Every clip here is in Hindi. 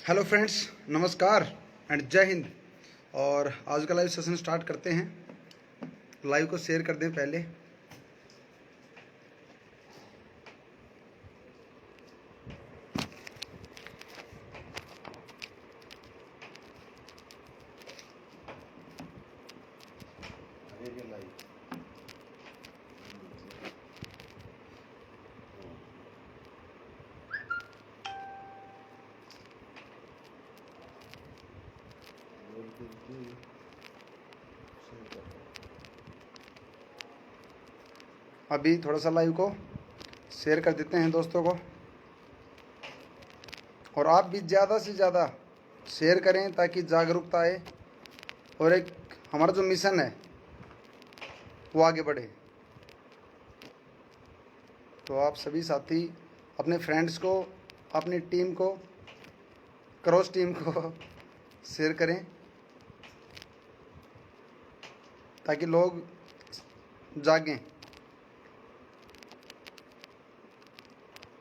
हेलो फ्रेंड्स, नमस्कार एंड जय हिंद। और आज का लाइव सेशन स्टार्ट करते हैं। लाइव को शेयर कर दें पहले। अभी थोड़ा सा लाइव को शेयर कर देते हैं दोस्तों को, और आप भी ज़्यादा से ज़्यादा शेयर करें ताकि जागरूकता आए और एक हमारा जो मिशन है वो आगे बढ़े। तो आप सभी साथी अपने फ्रेंड्स को, अपनी टीम को, क्रॉस टीम को शेयर करें ताकि लोग जागें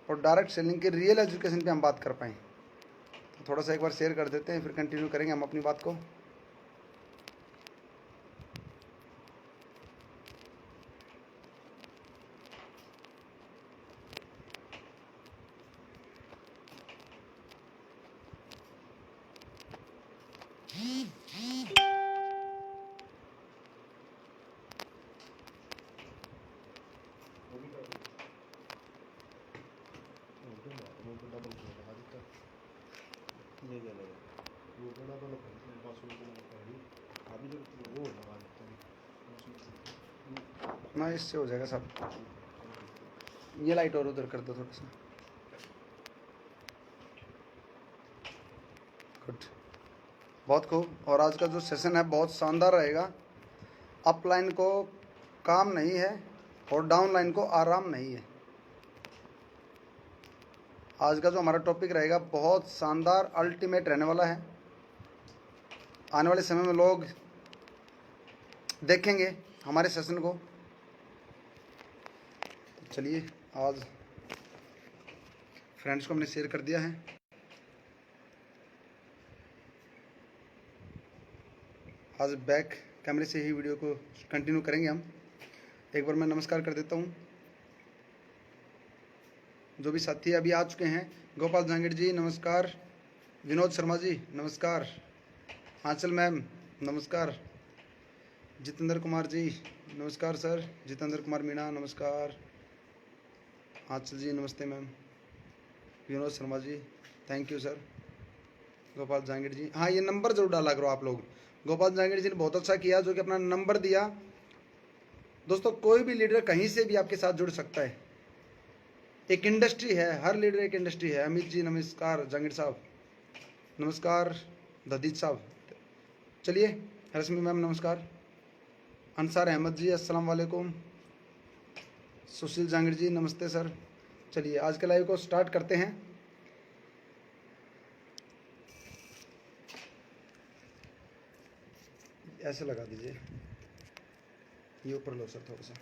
और डायरेक्ट सेलिंग के रियल एजुकेशन पे हम बात कर पाएँ। तो थोड़ा सा एक बार शेयर कर देते हैं, फिर कंटिन्यू करेंगे हम अपनी बात को। ना इससे हो जाएगा सब। ये लाइट और उधर कर दो थोड़ा सा। गुड, बहुत खूब। और आज का जो सेशन है बहुत शानदार रहेगा। अपलाइन को काम नहीं है और डाउनलाइन को आराम नहीं है। आज का जो हमारा टॉपिक रहेगा बहुत शानदार, अल्टीमेट रहने वाला है। आने वाले समय में लोग देखेंगे हमारे सेशन को। तो चलिए, आज फ्रेंड्स को हमने शेयर कर दिया है। आज बैक कैमरे से ही वीडियो को कंटिन्यू करेंगे हम। एक बार मैं नमस्कार कर देता हूँ जो भी साथी अभी आ चुके हैं। गोपाल जहांगीर जी नमस्कार, विनोद शर्मा जी नमस्कार, आंचल मैम नमस्कार, जितेंद्र कुमार जी नमस्कार सर, जितेंद्र कुमार मीणा नमस्कार, आंचल जी नमस्ते ma'am, Vinod Sharma ji thank you sir, Gopal Jahangir ji. हाँ, ये नंबर जरूर डाला करो आप लोग। गोपाल जहांगीर जी ने बहुत अच्छा किया जो कि अपना नंबर दिया। दोस्तों, कोई भी लीडर कहीं से भी आपके साथ जुड़ सकता है। एक इंडस्ट्री है, हर लीडर एक इंडस्ट्री है। अमित जी नमस्कार, जहांगीर साहब नमस्कार, ददीज साहब चलिए, रश्मि मैम नमस्कार, अंसार अहमद जी अस्सलाम वालेकुम, सुशील जहांगीर जी नमस्ते सर। चलिए, आज के लाइव को स्टार्ट करते हैं। ऐसे लगा दीजिए, ये ऊपर लो सर थोड़ा सा।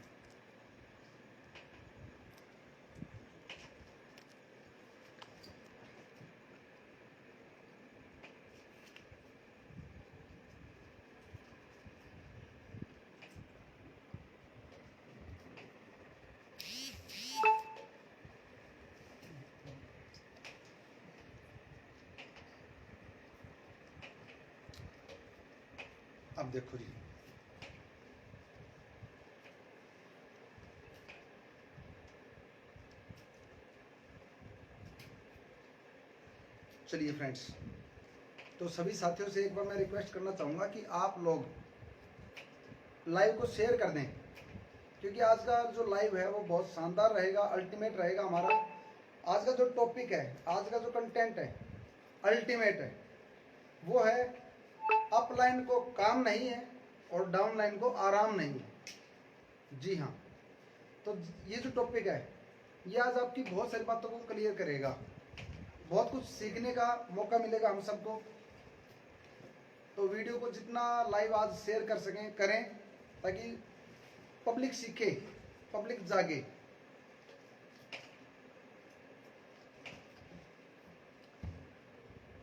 अब देखो जी, चलिए फ्रेंड्स, तो सभी साथियों से एक बार मैं रिक्वेस्ट करना चाहूँगा कि आप लोग लाइव को शेयर कर दें, क्योंकि आज का जो लाइव है वो बहुत शानदार रहेगा, अल्टीमेट रहेगा हमारा। आज का जो टॉपिक है, आज का जो कंटेंट है, अल्टीमेट है। वो है अपलाइन को काम नहीं है और डाउनलाइन को आराम नहीं है। जी हाँ, तो ये जो टॉपिक है ये आज आपकी बहुत सारी बातों को क्लियर करेगा। बहुत कुछ सीखने का मौका मिलेगा हम सबको। तो वीडियो को जितना लाइव आज शेयर कर सकें करें, ताकि पब्लिक सीखे, पब्लिक जागे।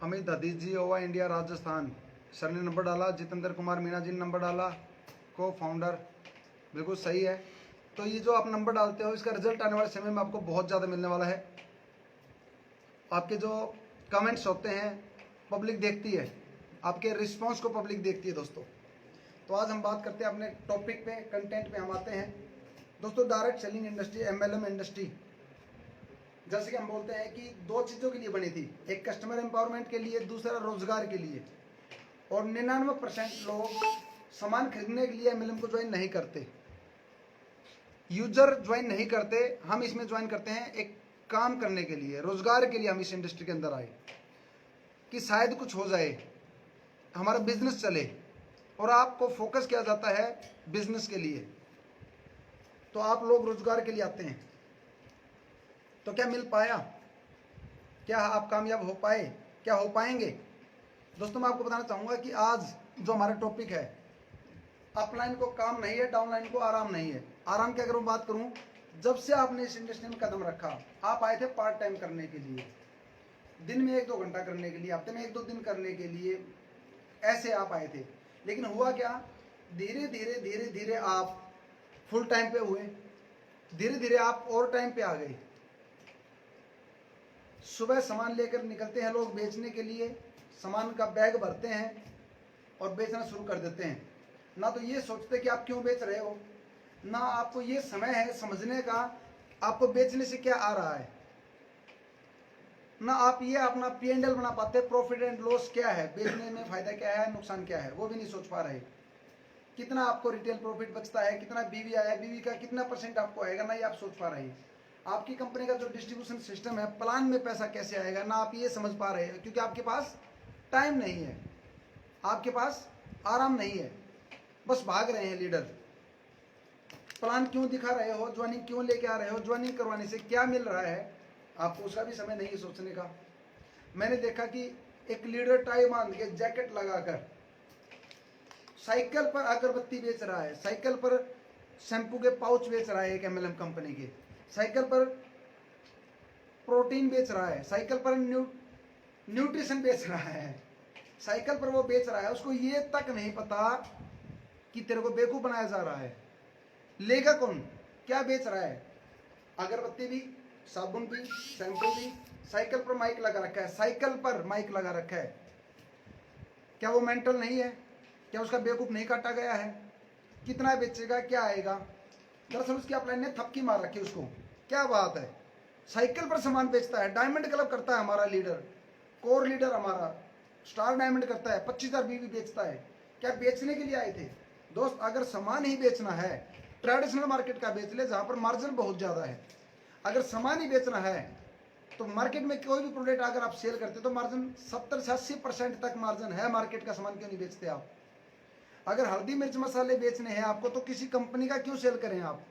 अमित हदीज जी, ओवा इंडिया राजस्थान, सर ने नंबर डाला। जितेंद्र कुमार मीणा जी ने नंबर डाला, को फाउंडर, बिल्कुल सही है। तो ये जो आप नंबर डालते हो इसका रिजल्ट आने वाले समय में आपको बहुत ज़्यादा मिलने वाला है। आपके जो कमेंट्स होते हैं पब्लिक देखती है, आपके रिस्पॉन्स को पब्लिक देखती है दोस्तों। तो आज हम बात करते हैं अपने टॉपिक पे, कंटेंट पे हम आते हैं दोस्तों। Direct selling industry, MLM industry, जैसे कि हम बोलते हैं कि दो चीज़ों के लिए बनी थी, एक कस्टमर एम्पावरमेंट के लिए, दूसरा रोजगार के लिए। और 99% लोग सामान खरीदने के लिए MLM को ज्वाइन नहीं करते, यूजर ज्वाइन नहीं करते। हम इसमें ज्वाइन करते हैं एक काम करने के लिए, रोजगार के लिए हम इस इंडस्ट्री के अंदर आए कि शायद कुछ हो जाए, हमारा बिजनेस चले, और आपको फोकस किया जाता है बिजनेस के लिए। तो आप लोग रोजगार के लिए आते हैं, तो क्या मिल पाया? क्या आप कामयाब हो पाए? क्या हो पाएंगे? दोस्तों मैं आपको बताना चाहूँगा कि आज जो हमारा टॉपिक है, अपलाइन को काम नहीं है, डाउनलाइन को आराम नहीं है। आराम की अगर मैं बात करूँ, जब से आपने इस इंडस्ट्री में कदम रखा, आप आए थे पार्ट टाइम करने के लिए, दिन में 1-2 घंटा करने के लिए, हफ्ते में 1-2 दिन करने के लिए, ऐसे आप आए थे। लेकिन हुआ क्या, धीरे धीरे धीरे धीरे आप फुल टाइम पे हुए, धीरे धीरे आप और टाइम पे आ गए। सुबह सामान लेकर निकलते हैं लोग बेचने के लिए, सामान का बैग भरते हैं और बेचना शुरू कर देते हैं। ना तो ये सोचते कि आप क्यों बेच रहे हो, ना आपको ये समय है समझने का आपको बेचने से क्या आ रहा है, ना आप ये अपना P&L बना पाते, प्रॉफिट एंड लॉस क्या है, बेचने में फायदा क्या है, नुकसान क्या है, वो भी नहीं सोच पा रहे। कितना आपको रिटेल प्रॉफिट बचता है, कितना बीवी आया, बीवी का कितना % आपको आएगा, ना ये आप सोच पा रहे। आपकी कंपनी का जो डिस्ट्रीब्यूशन सिस्टम है, प्लान में पैसा कैसे आएगा, ना आप ये समझ पा रहे हैं, क्योंकि आपके पास टाइम नहीं है, आपके पास आराम नहीं है, बस भाग रहे हैं लीडर। प्लान क्यों दिखा रहे हो, ज्वाइनिंग क्यों लेके आ रहे हो, ज्वाइनिंग करवाने से क्या मिल रहा है, आपको उसका भी समय नहीं है सोचने का। मैंने देखा कि एक लीडर टाई बांध के, जैकेट लगाकर, साइकिल पर अगरबत्ती बेच रहा है, साइकिल पर शैम्पू के पाउच बेच रहा है एक MLM कंपनी के, साइकिल पर प्रोटीन बेच रहा है, साइकिल पर न्यूट्रिशन बेच रहा है, साइकिल पर वो बेच रहा है। उसको ये तक नहीं पता कि तेरे को बेवकूफ बनाया जा रहा है। लेगा कौन? क्या बेच रहा है? अगरबत्ती भी, साबुन भी, शैम्पू भी, साइकिल पर माइक लगा रखा है, साइकिल पर माइक लगा रखा है। क्या वो मेंटल नहीं है? क्या उसका बेवकूफ नहीं काटा गया है? कितना बेचेगा, क्या आएगा? दरअसल उसकी अपलाइन ने थपकी मार रखी उसको। क्या बात है, साइकिल पर सामान बेचता है। डायमंड क्लब करता है हमारा लीडर, कोर लीडर हमारा, स्टार डायमंड करता है, 25,000 बीवी बेचता है। क्या बेचने के लिए आए थे? दोस्त अगर सामान ही बेचना है, ट्रेडिशनल मार्केट का बेच ले जहां पर मार्जिन बहुत ज्यादा है। अगर सामान ही बेचना है तो मार्केट में कोई भी प्रोडक्ट अगर आप सेल करते तो मार्जिन 70 से 80% तक मार्जिन है। मार्केट का सामान क्यों नहीं बेचते आप? अगर हल्दी मिर्च मसाले बेचने हैं आपको तो किसी कंपनी का क्यों सेल करें आप,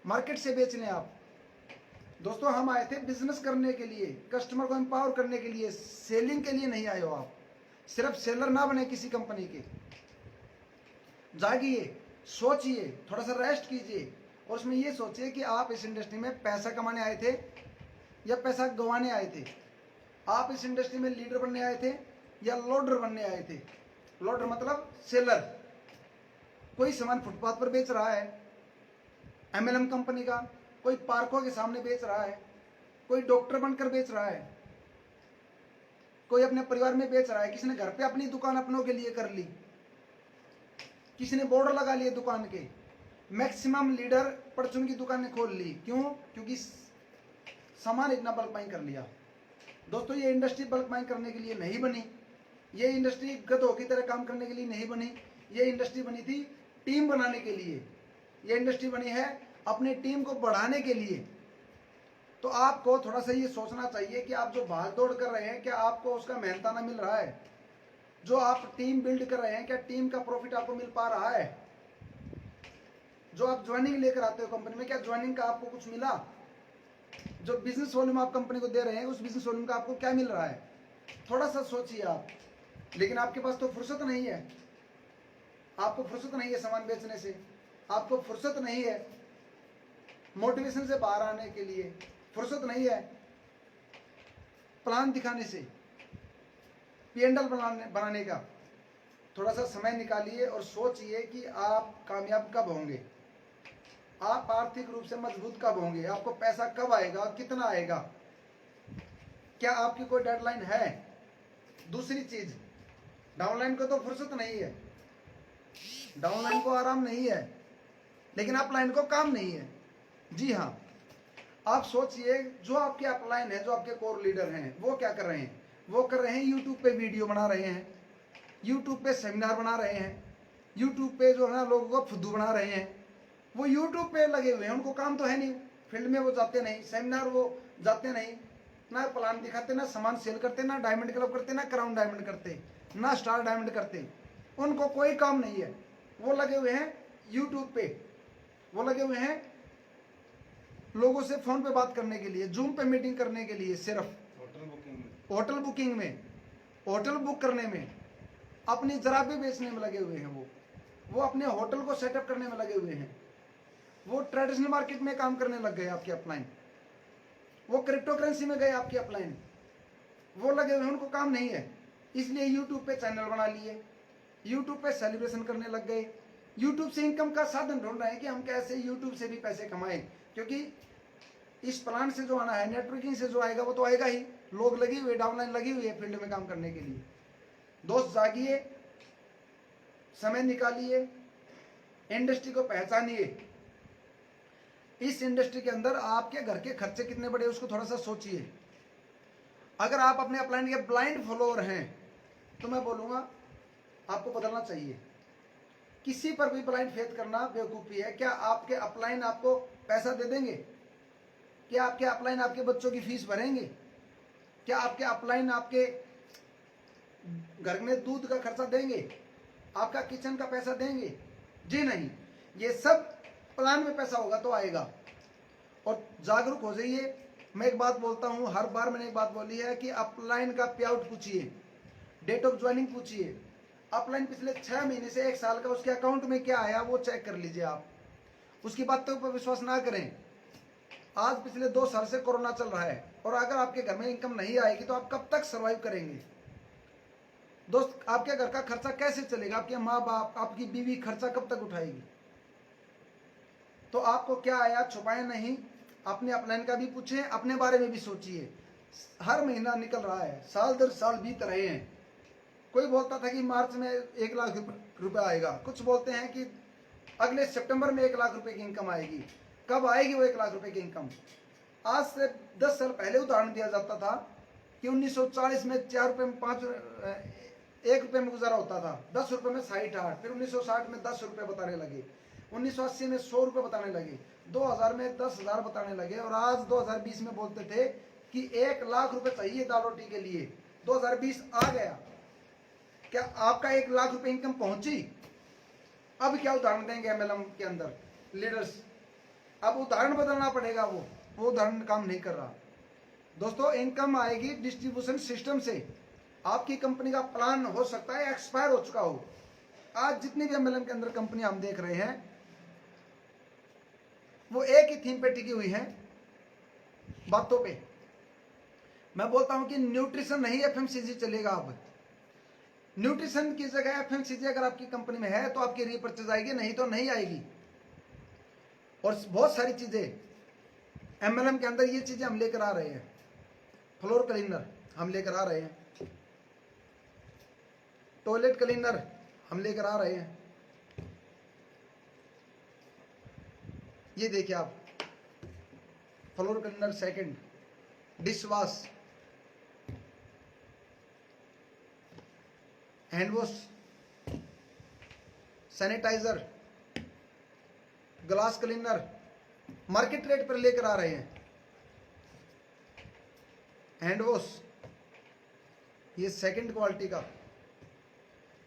मार्केट से बेच लें आप। दोस्तों हम आए थे बिजनेस करने के लिए, कस्टमर को एम्पावर करने के लिए, सेलिंग के लिए नहीं आए हो आप। सिर्फ सेलर ना बने किसी कंपनी के। जागिए, सोचिए, थोड़ा सा रेस्ट कीजिए और उसमें ये सोचिए कि आप इस इंडस्ट्री में पैसा कमाने आए थे या पैसा गंवाने आए थे। आप इस इंडस्ट्री में लीडर बनने आए थे या लोडर बनने आए थे। लोडर मतलब सेलर। कोई सामान फुटपाथ पर बेच रहा है MLM कंपनी का, कोई पार्कों के सामने बेच रहा है, कोई डॉक्टर बनकर बेच रहा है, कोई अपने परिवार में बेच रहा है, किसी ने घर पे अपनी दुकान अपनों के लिए कर ली, किसी ने बॉर्डर लगा लिए दुकान के। मैक्सिमम लीडर परचून की दुकानें खोल ली। क्यों? क्योंकि सामान इतना बल्क बाइंग कर लिया। दोस्तों ये इंडस्ट्री बल्क बाइंग करने के लिए नहीं बनी, ये इंडस्ट्री गधों की तरह काम करने के लिए नहीं बनी। ये इंडस्ट्री बनी थी टीम बनाने के लिए। ये इंडस्ट्री बनी है अपनी टीम को बढ़ाने के लिए। तो आपको थोड़ा सा ये सोचना चाहिए कि आप जो भाग दौड़ कर रहे हैं, क्या आपको उसका मेहनताना मिल रहा है? जो आप टीम बिल्ड कर रहे हैं, क्या टीम का प्रॉफिट आपको मिल पा रहा है? जो आप ज्वाइनिंग लेकर आते हो कंपनी में, क्या ज्वाइनिंग का आपको कुछ मिला? जो बिजनेस वॉल्यूम आप कंपनी को दे रहे हैं, उस बिजनेस वॉल्यूम का आपको क्या मिल रहा है? थोड़ा सा सोचिए आप। लेकिन आपके पास तो फुर्सत नहीं है, आपको फुर्सत नहीं है सामान बेचने से, आपको फुर्सत नहीं है मोटिवेशन से बाहर आने के लिए, फुर्सत नहीं है प्लान दिखाने से। P&L बनाने का थोड़ा सा समय निकालिए और सोचिए कि आप कामयाब कब होंगे, आप आर्थिक रूप से मजबूत कब होंगे, आपको पैसा कब आएगा, कितना आएगा, क्या आपकी कोई डेडलाइन है। दूसरी चीज, डाउनलाइन को तो फुर्सत नहीं है, डाउनलाइन को आराम नहीं है, लेकिन अपलाइन को काम नहीं है। जी हाँ, आप सोचिए जो आपके अपलाइन है, जो आपके कोर लीडर हैं, वो क्या कर रहे हैं, वो कर रहे हैं यूट्यूब पे वीडियो बना रहे हैं, यूट्यूब पे सेमिनार बना रहे हैं, यूट्यूब पे जो है ना लोगों को फुद्दू बना रहे हैं। वो यूट्यूब पे लगे हुए हैं, उनको काम तो है नहीं, फील्ड में वो जाते नहीं, सेमिनार वो जाते नहीं, ना प्लान दिखाते, ना सामान सेल करते, ना डायमंड क्लब करते, ना क्राउन डायमंड करते, ना स्टार डायमंड करते, उनको कोई काम नहीं है। वो लगे हुए हैं यूट्यूब पे, वो लगे हुए हैं लोगों से फोन पे बात करने के लिए, जूम पे मीटिंग करने के लिए, सिर्फ होटल बुकिंग में, होटल बुक करने में, अपनी जराबे बेचने में लगे हुए हैं। वो अपने होटल को सेटअप करने में लगे हुए हैं, वो ट्रेडिशनल मार्केट में काम करने लग गए आपके अपलाइन, वो क्रिप्टो करेंसी में गए आपके अपलाइन, वो लगे हुए हैं, उनको काम नहीं है। इसलिए यूट्यूब पे चैनल बना लिए, यूट्यूब पे सेलिब्रेशन करने लग गए, यूट्यूब से इनकम का साधन ढूंढ रहे हैं कि हम कैसे यूट्यूब से भी पैसे कमाएं, क्योंकि इस प्लान से जो आना है, नेटवर्किंग से जो आएगा वो तो आएगा ही। लोग लगी हुए, डाउनलाइन लगी हुई है फील्ड में काम करने के लिए। दोस्त जागिए, समय निकालिए, इंडस्ट्री को पहचानिए। इस इंडस्ट्री के अंदर आपके घर के खर्चे कितने बड़े, उसको थोड़ा सा सोचिए। अगर आप अपने अपलाइन के ब्लाइंड फॉलोअर हैं तो मैं बोलूंगा आपको बदलना चाहिए। किसी पर भी ब्लाइंड फेथ करना बेवकूफ़ी है। क्या आपके अपलाइन आपको पैसा दे देंगे? क्या आपके अपलाइन आपके बच्चों की फीस भरेंगे? क्या आपके अपलाइन आपके घर में दूध का खर्चा देंगे, आपका किचन का पैसा देंगे? जी नहीं। ये सब प्लान में पैसा होगा तो आएगा। और जागरूक हो जाइए। मैं एक बात बोलता हूँ, हर बार मैंने एक बात बोली है कि अपलाइन का पे आउट पूछिए, डेट ऑफ ज्वाइनिंग पूछिए, अपलाइन पिछले 6 महीने से 1 साल का उसके अकाउंट में क्या आया वो चेक कर लीजिए। आप उसकी बातों पर विश्वास ना करें। आज पिछले 2 साल से कोरोना चल रहा है और अगर आपके घर में इनकम नहीं आएगी तो आप कब तक सर्वाइव करेंगे? दोस्त, आपके घर का खर्चा कैसे चलेगा? आपके माँ बाप, आपकी बीवी खर्चा कब तक उठाएगी? तो आपको क्या आया छुपाए नहीं, अपने अपलाइन का भी पूछें, अपने बारे में भी सोचिए। हर महीना निकल रहा है, साल दर साल बीत रहे हैं। कोई बोलता था कि मार्च में 1 लाख रुपए आएगा, कुछ बोलते हैं कि अगले सितंबर में 1 लाख रुपए की इनकम आएगी। कब आएगी वो 1 लाख रुपए की इनकम? आज से 10 साल पहले उदाहरण दिया जाता था कि 1940 में 4 रुपये में 1 रुपये में गुजारा होता था, 10 रुपये में 60-8, फिर 1960 में 10 रुपये बताने लगे, 1980 में 100 रुपये बताने लगे, 2000 में 10,000 बताने लगे और आज 2020 में बोलते थे कि 1 लाख रुपए चाहिए दाल रोटी के लिए। 2020 आ गया, क्या आपका 1 लाख रुपए इनकम पहुंची? अब क्या उदाहरण देंगे एमएलएम के अंदर लीडर्स? अब उदाहरण बदलना पड़ेगा, वो उदाहरण काम नहीं कर रहा। दोस्तों, इनकम आएगी डिस्ट्रीब्यूशन सिस्टम से। आपकी कंपनी का प्लान हो सकता है एक्सपायर हो चुका हो। आज जितनी भी एमएलएम के अंदर कंपनी हम देख रहे हैं वो एक ही थीम पे टिकी हुई है, बातों पे। मैं बोलता हूं कि न्यूट्रिशन नहीं एफएमसीजी चलेगा। अब न्यूट्रिशन की जगह एफएमसीजी अगर आपकी कंपनी में है तो आपकी रीपर्चेज आएगी, नहीं तो नहीं आएगी। और बहुत सारी चीजें एमएलएम के अंदर ये चीजें हम लेकर आ रहे हैं। फ्लोर क्लीनर हम लेकर आ रहे हैं, टॉयलेट क्लीनर हम लेकर आ रहे हैं। ये देखिए आप, floor cleaner second, dish wash, hand wash, sanitizer, glass cleaner market rate पर लेकर आ रहे हैं। हैंड वॉश ये सेकंड क्वालिटी का,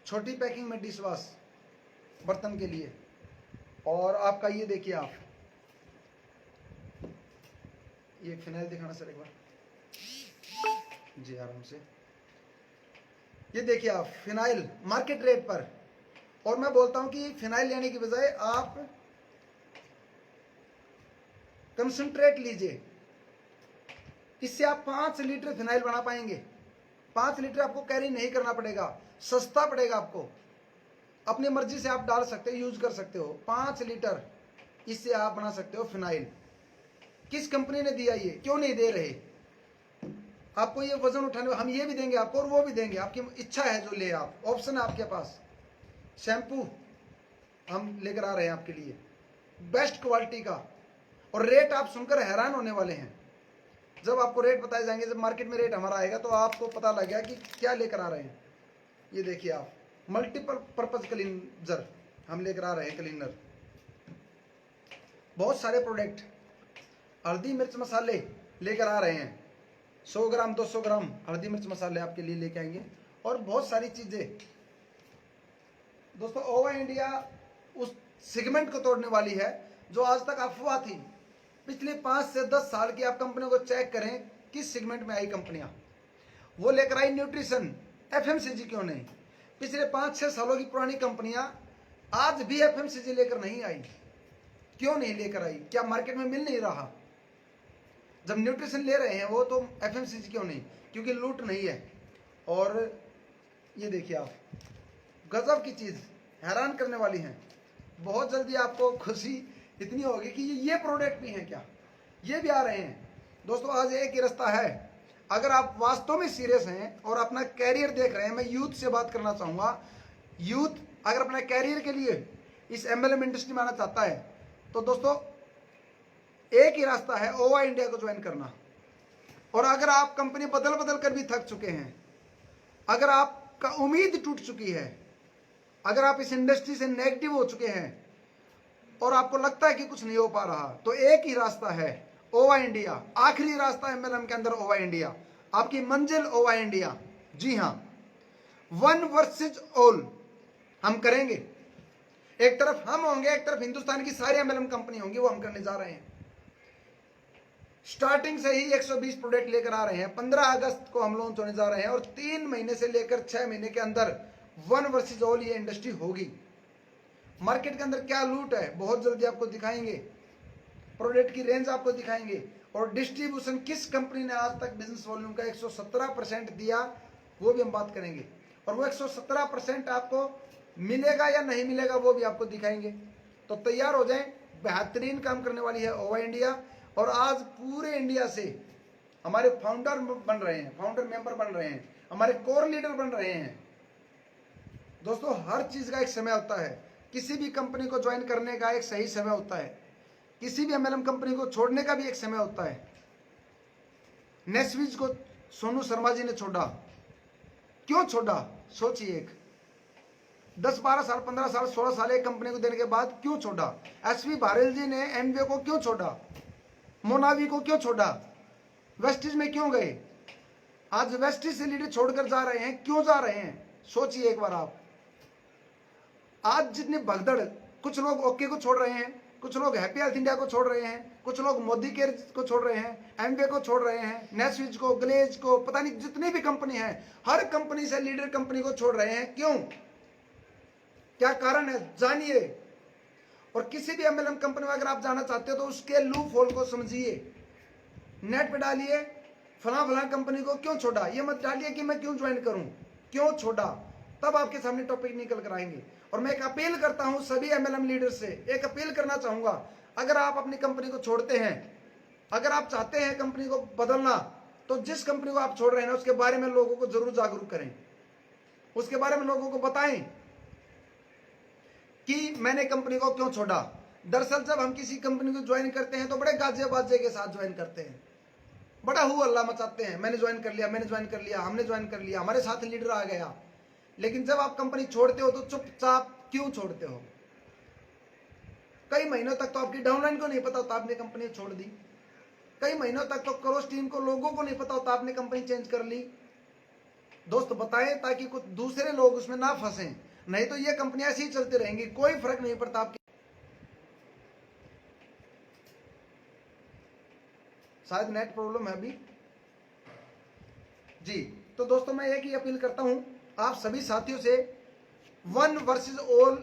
छोटी पैकिंग में डिश वॉश बर्तन के लिए। और आपका ये देखिए आप, ये फिनाइल दिखाना सर एक बार जी, आराम से। ये देखिए आप, फिनाइल मार्केट रेट पर। और मैं बोलता हूं कि फिनाइल लेने की बजाय आप कंसंट्रेट लीजिए, इससे आप 5 लीटर फिनाइल बना पाएंगे। 5 लीटर आपको कैरी नहीं करना पड़ेगा, सस्ता पड़ेगा आपको, अपनी मर्जी से आप डाल सकते हो, यूज कर सकते हो। 5 लीटर इससे आप बना सकते हो फिनाइल। किस कंपनी ने दिया ये, क्यों नहीं दे रहे आपको ये वजन उठाने? हम ये भी देंगे आपको और वो भी देंगे, आपकी इच्छा है जो ले, आप ऑप्शन है आपके पास। शैम्पू हम लेकर आ रहे हैं आपके लिए बेस्ट क्वालिटी का, और रेट आप सुनकर हैरान होने वाले हैं। जब आपको रेट बताए जाएंगे, जब मार्केट में रेट हमारा आएगा तो आपको पता लग गया कि क्या लेकर आ रहे हैं। ये देखिए आप, मल्टीपल पर्पज क्लींजर हम लेकर आ रहे हैं, क्लीनर, बहुत सारे प्रोडक्ट, हल्दी मिर्च मसाले लेकर आ रहे हैं। 100 ग्राम 200 ग्राम हल्दी मिर्च मसाले आपके लिए लेके आएंगे, और बहुत सारी चीजें। दोस्तों ओवा इंडिया उस सेगमेंट को तोड़ने वाली है जो आज तक अफवाह थी। पिछले 5 से 10 साल की आप कंपनियों को चेक करें, किस सेगमेंट में आई कंपनियां, वो लेकर आई न्यूट्रिशन, एफएमसीजी क्यों नहीं? पिछले 5-6 सालों की पुरानी कंपनियां आज भी एफएमसीजी लेकर नहीं आई, क्यों नहीं लेकर आई? क्या मार्केट में मिल नहीं रहा? जब न्यूट्रिशन ले रहे हैं वो, तो एफएमसीजी क्यों नहीं? क्योंकि लूट नहीं है। और ये देखिए आप, गजब की चीज, हैरान करने वाली है। बहुत जल्दी आपको खुशी इतनी होगी कि ये प्रोडक्ट भी हैं क्या, ये भी आ रहे हैं। दोस्तों आज एक ही रास्ता है, अगर आप वास्तव में सीरियस हैं और अपना कैरियर देख रहे हैं, मैं यूथ से बात करना चाहूंगा, यूथ अगर अपना कैरियर के लिए इस एमएलएम इंडस्ट्री में आना चाहता है तो दोस्तों एक ही रास्ता है, ओवा इंडिया को ज्वाइन करना। और अगर आप कंपनी बदल बदल कर भी थक चुके हैं, अगर आपका उम्मीद टूट चुकी है, अगर आप इस इंडस्ट्री से नेगेटिव हो चुके हैं और आपको लगता है कि कुछ नहीं हो पा रहा, तो एक ही रास्ता है, ओवा इंडिया। आखिरी रास्ता एमएलएम के अंदर ओवा इंडिया, आपकी मंजिल ओवा इंडिया। जी हां, 1 वर्सेस ऑल हम करेंगे। एक तरफ हम होंगे, एक तरफ हिंदुस्तान की सारी एमएलएम कंपनी होंगी, वो हम करने जा रहे हैं। स्टार्टिंग से ही 120 प्रोडक्ट लेकर आ रहे हैं। 15 अगस्त को हम लॉन्च होने जा रहे हैं, और 3 महीने से लेकर 6 महीने के अंदर 1 वर्सेस ऑल ये इंडस्ट्री होगी। मार्केट के अंदर क्या लूट है बहुत जल्दी आपको दिखाएंगे, प्रोडक्ट की रेंज आपको दिखाएंगे, और डिस्ट्रीब्यूशन किस कंपनी ने आज तक बिजनेस वॉल्यूम का 117% दिया, वो भी हम बात करेंगे। और वो 117% आपको मिलेगा या नहीं मिलेगा वो भी आपको दिखाएंगे। तो तैयार हो जाएं, बेहतरीन काम करने वाली है ओवा इंडिया। और आज पूरे इंडिया से हमारे फाउंडर बन रहे हैं, फाउंडर मेंबर बन रहे हैं, हमारे कोर लीडर बन रहे हैं। दोस्तों हर चीज का एक समय होता है, किसी भी कंपनी को ज्वाइन करने का एक सही समय होता है, किसी भी एमएलएम कंपनी को छोड़ने का भी एक समय होता है। नेस्विज को सोनू शर्मा जी ने छोड़ा, क्यों छोड़ा? सोचिए, एक 10-12 साल 15 साल 16 साल एक कंपनी को देने के बाद क्यों छोड़ा? एसवी भारल जी ने एनवे को क्यों छोड़ा? मोनावी को क्यों छोड़ा? वेस्टिज में क्यों गए? आज वेस्टिज से लीडर छोड़कर जा रहे हैं, क्यों जा रहे हैं? सोचिए एक बार आप। आज जितनी भगदड़, कुछ लोग ओके को छोड़ रहे हैं, कुछ लोग हैप्पी हेल्थ इंडिया को छोड़ रहे हैं, कुछ लोग मोदी केयर को छोड़ रहे हैं, एमवे को छोड़ रहे हैं, नेस्विज को, ग्लेज को, पता नहीं जितनी भी कंपनी है, हर कंपनी से लीडर कंपनी को छोड़ रहे हैं। क्यों? क्या कारण है? जानिए। और किसी भी एमएलएम कंपनी में अगर आप जाना चाहते हो तो उसके लूप होल को समझिए, नेट पे डालिए, फला फला कंपनी को क्यों छोड़ा, ये मत डालिए कि मैं क्यों ज्वाइन करूं, क्यों छोड़ा, तब आपके सामने टॉपिक निकल कर आएंगे। और मैं एक अपील करता हूं सभी एमएलएम लीडर से, एक अपील करना चाहूंगा, अगर आप अपनी कंपनी को छोड़ते हैं, अगर आप चाहते हैं कंपनी को बदलना, तो जिस कंपनी को आप छोड़ रहे हैं ना, उसके बारे में लोगों को जरूर जागरूक करें, उसके बारे में लोगों को बताएं कि मैंने कंपनी को क्यों छोड़ा। दरअसल जब हम किसी कंपनी को ज्वाइन करते हैं तो बड़े गाजे बाजे के साथ ज्वाइन करते हैं, बड़ा हु अल्लाह मचाते हैं, मैंने ज्वाइन कर लिया, मैंने ज्वाइन कर लिया, हमने ज्वाइन कर लिया, हमारे साथ लीडर आ गया। लेकिन जब आप कंपनी छोड़ते हो तो चुपचाप क्यों छोड़ते हो? कई महीनों तक तो आपकी डाउनलाइन को नहीं पता होता आपने कंपनी छोड़ दी, कई महीनों तक तो क्रॉस टीम को लोगों को नहीं पता होता आपने कंपनी चेंज कर ली। दोस्त बताएं ताकि कुछ दूसरे लोग उसमें ना फंसे, नहीं तो ये कंपनी ऐसी ही चलती रहेंगी, कोई फर्क नहीं पड़ता आपकी। शायद नेट प्रॉब्लम है अभी जी। तो दोस्तों मैं एक ही अपील करता हूं आप सभी साथियों से, 1 वर्सेस ऑल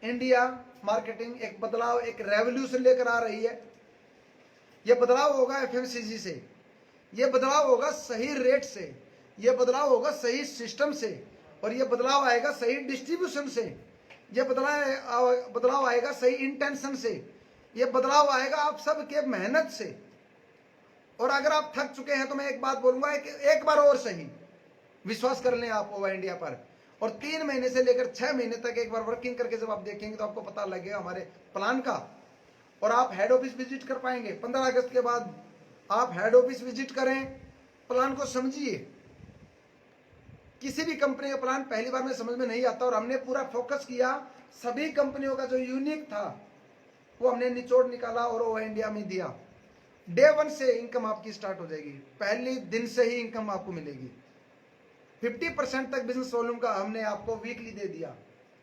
इंडिया मार्केटिंग एक बदलाव, एक रेवोल्यूशन लेकर आ रही है। यह बदलाव होगा एफएमसीजी से, यह बदलाव होगा सही रेट से, ये बदलाव होगा सही सिस्टम से, और ये बदलाव आएगा सही डिस्ट्रीब्यूशन से, ये बदलाव आएगा सही इंटेंशन से, ये बदलाव आएगा आप सबके मेहनत से। और अगर आप थक चुके हैं तो मैं एक बात बोलूंगा, एक बार और सही विश्वास कर लें आप ओवा इंडिया पर, और 3 महीने से लेकर 6 महीने तक एक बार वर्किंग करके जब आप देखेंगे तो आपको पता लगेगा हमारे प्लान का। और आप हेड ऑफिस विजिट कर पाएंगे 15 अगस्त के बाद। आप हेड ऑफिस विजिट करें, प्लान को समझिए। किसी भी कंपनी का प्लान पहली बार में समझ में नहीं आता, और हमने पूरा फोकस किया, सभी कंपनियों का जो यूनिक था वो हमने निचोड़ निकाला और ओवा इंडिया में दिया। डे 1 से इनकम आपकी स्टार्ट हो जाएगी, पहले दिन से ही इनकम आपको मिलेगी। 50% तक बिजनेस वॉल्यूम का हमने आपको वीकली दे दिया,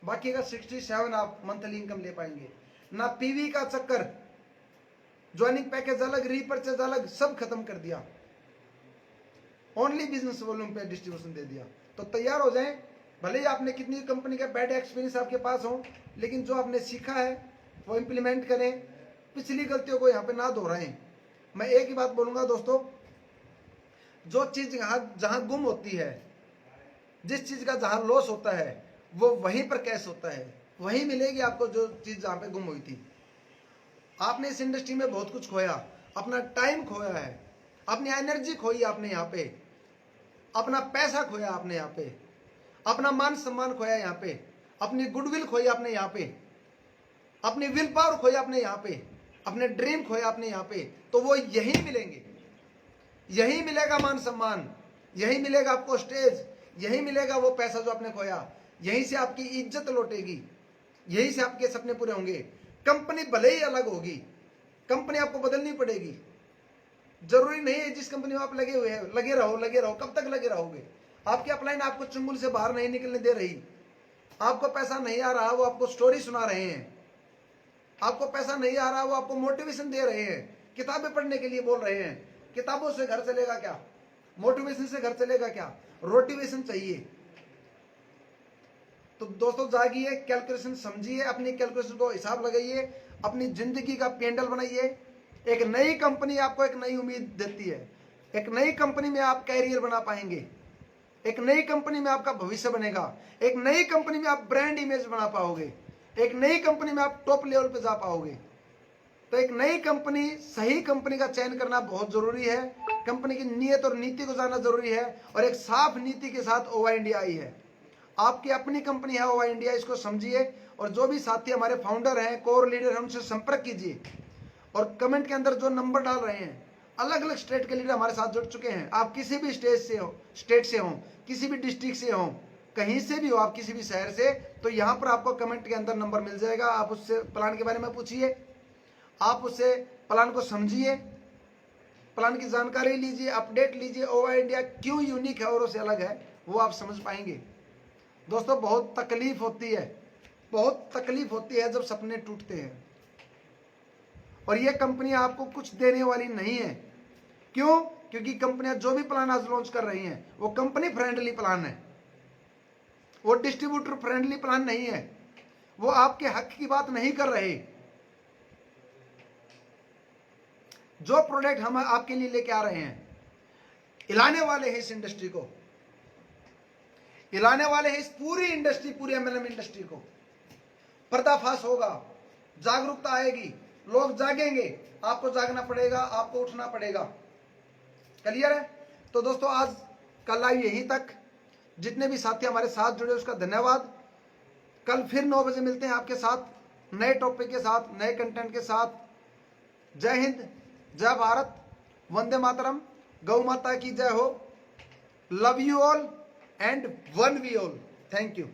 बाकी का 67 आप मंथली इनकम ले पाएंगे। ना पीवी का चक्कर, ज्वाइनिंग पैकेज अलग, रीपर्चेज अलग, सब खत्म कर दिया, ओनली बिजनेस वॉल्यूम पे डिस्ट्रीब्यूशन दे दिया। तो तैयार हो जाएं, भले ही आपने कितनी कंपनी का बैड एक्सपीरियंस आपके पास हो, लेकिन जो आपने सीखा है वो इंप्लीमेंट करें, पिछली गलतियों को यहाँ पे ना दोहराएं। मैं एक ही बात बोलूंगा दोस्तों, जो चीज जहां गुम होती है, जिस चीज का जहां लॉस होता है, वो वहीं पर कैश होता है, वहीं मिलेगी आपको जो चीज जहां पे गुम हुई थी। आपने इस इंडस्ट्री में बहुत कुछ खोया, अपना टाइम खोया है, अपनी एनर्जी खोई आपने यहाँ पे, अपना पैसा खोया आपने यहाँ पे, अपना मान सम्मान खोया यहाँ पे, अपनी गुडविल खोई आपने यहाँ पे, अपनी विल पावर खोई आपने यहाँ पे, अपने ड्रीम खोया आपने यहाँ पे। तो वो यही मिलेंगे, यही मिलेगा मान सम्मान, यही मिलेगा आपको स्टेज, यही मिलेगा वो पैसा जो आपने खोया, यहीं से आपकी इज्जत लौटेगी, यहीं से आपके सपने पूरे होंगे। कंपनी भले ही अलग होगी, कंपनी आपको बदलनी पड़ेगी। जरूरी नहीं है जिस कंपनी में आप लगे हुए हैं लगे रहो। कब तक लगे रहोगे? आपकी अपलाइन आपको चुंगल से बाहर नहीं निकलने दे रही, आपको पैसा नहीं आ रहा, वो आपको स्टोरी सुना रहे हैं, आपको पैसा नहीं आ रहा, वो आपको मोटिवेशन दे रहे हैं, किताबें पढ़ने के लिए बोल रहे हैं। किताबों से घर चलेगा क्या? मोटिवेशन से घर चलेगा क्या? रोटिवेशन चाहिए। तो दोस्तों जागिए, कैलकुलेशन समझिए, अपनी कैलकुलेशन को हिसाब लगाइए, अपनी जिंदगी का पेंडल बनाइए। एक नई कंपनी आपको एक नई उम्मीद देती है, एक नई कंपनी में आप कैरियर बना पाएंगे, एक नई कंपनी में आपका भविष्य बनेगा, एक नई कंपनी में आप ब्रांड इमेज बना पाओगे, एक नई कंपनी में आप टॉप लेवल पे जा पाओगे। तो एक नई कंपनी, सही कंपनी का चयन करना बहुत जरूरी है, कंपनी की नीयत और नीति को जानना जरूरी है, और एक साफ नीति के साथ ओवा इंडिया आई है। आपकी अपनी कंपनी है ओवा इंडिया, इसको समझिए। और जो भी साथी हमारे फाउंडर हैं, कोर लीडर हैं, उनसे संपर्क कीजिए। और कमेंट के अंदर जो नंबर डाल रहे हैं, अलग अलग स्टेट के लीडर हमारे साथ जुड़ चुके हैं। आप किसी भी स्टेट से हो, किसी भी डिस्ट्रिक्ट से हो, कहीं से भी हो, आप किसी भी शहर से, तो यहाँ पर आपको कमेंट के अंदर नंबर मिल जाएगा। आप उससे प्लान के बारे में पूछिए, आप उससे प्लान को समझिए, प्लान की जानकारी लीजिए, अपडेट लीजिए। ओवा इंडिया क्यों यूनिक है और उससे अलग है, वो आप समझ पाएंगे। दोस्तों बहुत तकलीफ होती है, बहुत तकलीफ होती है जब सपने टूटते हैं, और ये कंपनी आपको कुछ देने वाली नहीं है। क्यों? क्योंकि कंपनियां जो भी प्लान आज लॉन्च कर रही हैं वो कंपनी फ्रेंडली प्लान है, वो डिस्ट्रीब्यूटर फ्रेंडली प्लान नहीं है, वो आपके हक की बात नहीं कर रहे। जो प्रोडक्ट हम आपके लिए लेके आ रहे हैं, हिलाने वाले हैं इस इंडस्ट्री को, हिलाने वाले हैं इस पूरी इंडस्ट्री, पूरी एमएलएम इंडस्ट्री को। पर्दाफाश होगा, जागरूकता आएगी, लोग जागेंगे, आपको जागना पड़ेगा, आपको उठना पड़ेगा। क्लियर है? तो दोस्तों आज का लाइव यहीं तक। जितने भी साथी हमारे साथ जुड़े उसका धन्यवाद। कल फिर 9 बजे मिलते हैं आपके साथ नए टॉपिक के साथ, नए कंटेंट के साथ। जय हिंद, जय भारत, वंदे मातरम, गौ माता की जय हो। Love you all and one we all. Thank you.